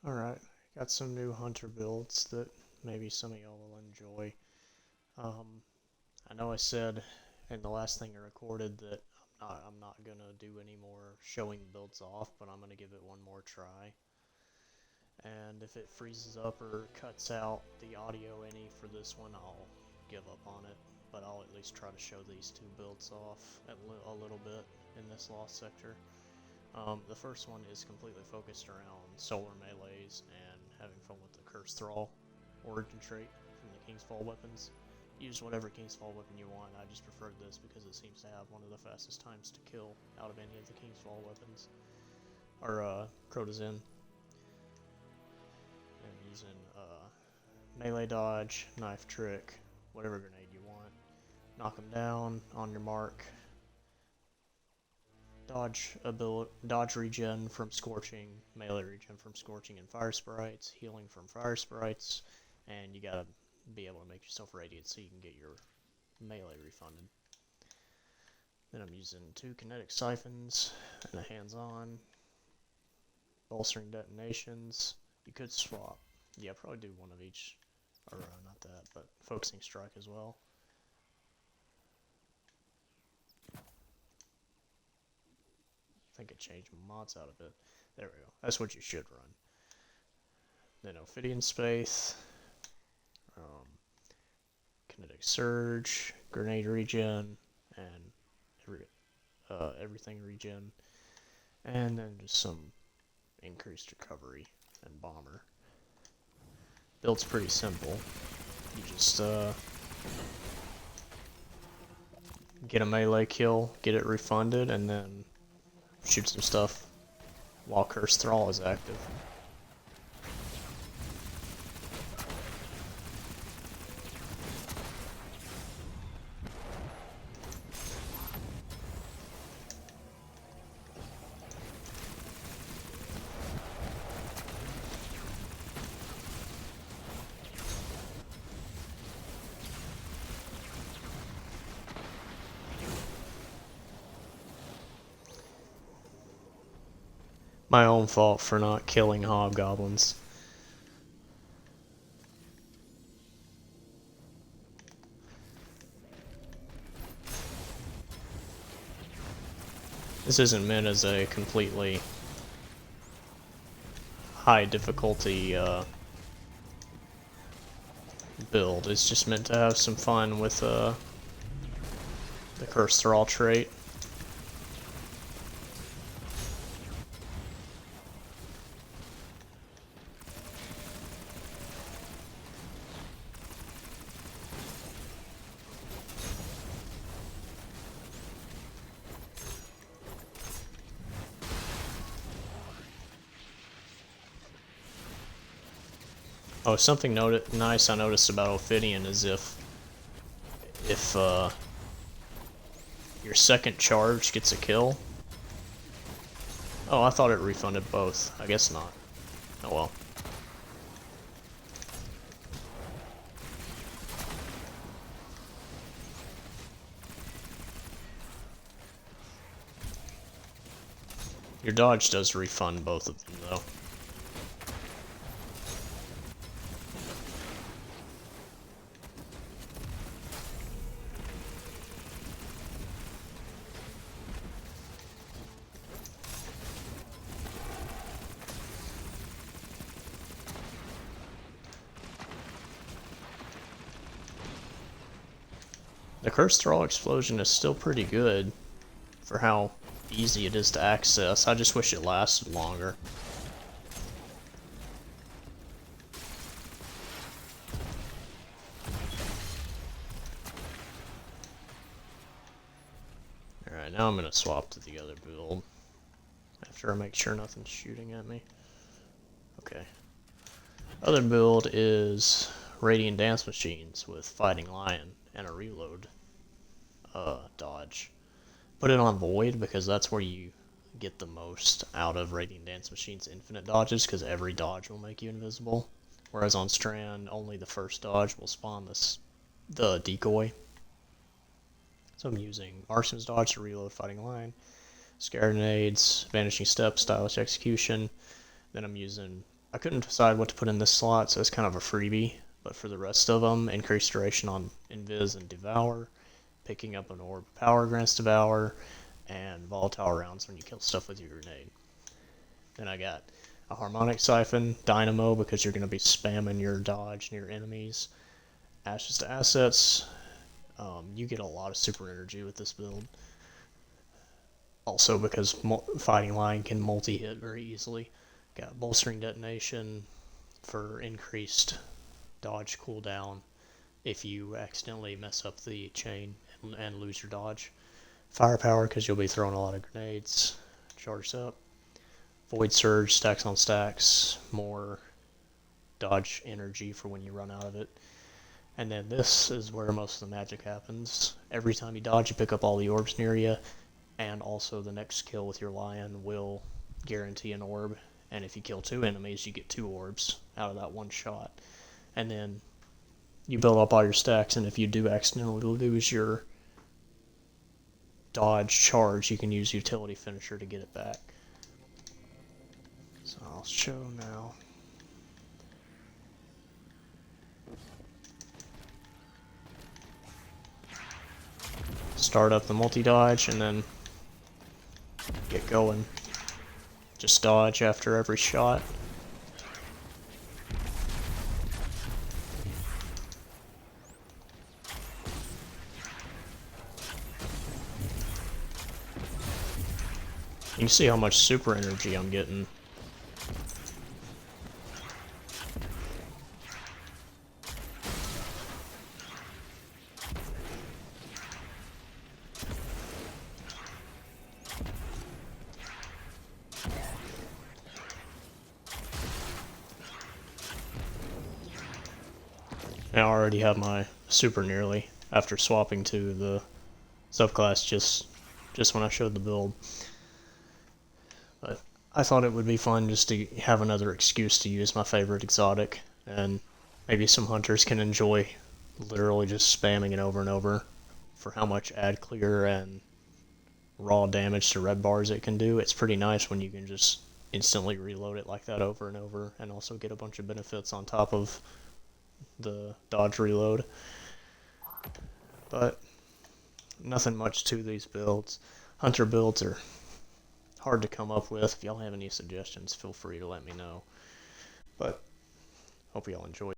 Alright, got some new hunter builds that maybe some of y'all will enjoy. Um, I know I said in the last thing I recorded that I'm not gonna do any more showing builds off, but I'm gonna give it one more try. And if it freezes up or cuts out the audio any for this one, I'll give up on it. But I'll at least try to show these two builds off a little bit in this lost sector. The first one is completely focused around solar melees and having fun with the Curse Thrall origin trait from the King's Fall weapons. Use whatever King's Fall weapon you want. I just preferred this because it seems to have one of the fastest times to kill out of any of the King's Fall weapons. Or Crota Zin. And using melee dodge, knife trick, whatever grenade you want. Knock them down on your mark. Dodge regen from Scorching, melee regen from Scorching and Fire Sprites, healing from Fire Sprites, and you gotta be able to make yourself radiant so you can get your melee refunded. Then I'm using 2 kinetic siphons and a hands-on, bolstering detonations. You could swap. Yeah, probably do one of each, or not that, but focusing strike as well. I think I changed my mods out a bit. There we go. That's what you should run. Then Ophidian Space, Kinetic Surge, Grenade Regen, and everything regen. And then just some increased recovery and bomber. Build's pretty simple. You just get a melee kill, get it refunded, and then shoot some stuff while Curse Thrall is active. My own fault for not killing hobgoblins. This isn't meant as a completely high difficulty build. It's just meant to have some fun with the Curse Thrall trait. Oh, something nice I noticed about Ophidian is if your second charge gets a kill. Oh, I thought it refunded both. I guess not. Oh well. Your dodge does refund both of them, though. The Curse Thrall explosion is still pretty good for how easy it is to access. I just wish it lasted longer. Alright, now I'm going to swap to the other build after I make sure nothing's shooting at me. Okay. Other build is Radiant Dance Machines with Fighting Lion and a reload dodge. Put it on Void because that's where you get the most out of Radiant Dance Machine's infinite dodges, because every dodge will make you invisible. Whereas on Strand, only the first dodge will spawn the decoy. So I'm using Marksman's dodge to reload Fighting Lion, Scare Grenades, Vanishing Step, Stylish Execution. Then I'm using I couldn't decide what to put in this slot, so it's kind of a freebie. But for the rest of them, increased duration on Invis and Devour, picking up an orb power grants Devour, and volatile rounds when you kill stuff with your grenade. Then I got a Harmonic Siphon, Dynamo, because you're going to be spamming your dodge near enemies. Ashes to Assets, you get a lot of super energy with this build. Also because Fighting Lion can multi-hit very easily. Got Bolstering Detonation for increased dodge cooldown if you accidentally mess up the chain and lose your dodge. Firepower because you'll be throwing a lot of grenades. Charged up. Void Surge, stacks on stacks, more dodge energy for when you run out of it. And then this is where most of the magic happens. Every time you dodge, you pick up all the orbs near you, and also the next kill with your lion will guarantee an orb. And if you kill 2 enemies, you get 2 orbs out of that one shot. And then you build up all your stacks, and if you do accidentally lose your dodge charge, you can use Utility Finisher to get it back. So I'll show now. Start up the multi-dodge and then get going. Just dodge after every shot. You can see how much super energy I'm getting. I already have my super nearly after swapping to the subclass just when I showed the build. But I thought it would be fun just to have another excuse to use my favorite exotic, and maybe some hunters can enjoy literally just spamming it over and over for how much ad clear and raw damage to red bars it can do. It's pretty nice when you can just instantly reload it like that over and over, and also get a bunch of benefits on top of the dodge reload. But nothing much to these builds. Hunter builds are hard to come up with. If y'all have any suggestions, feel free to let me know. But hope y'all enjoy.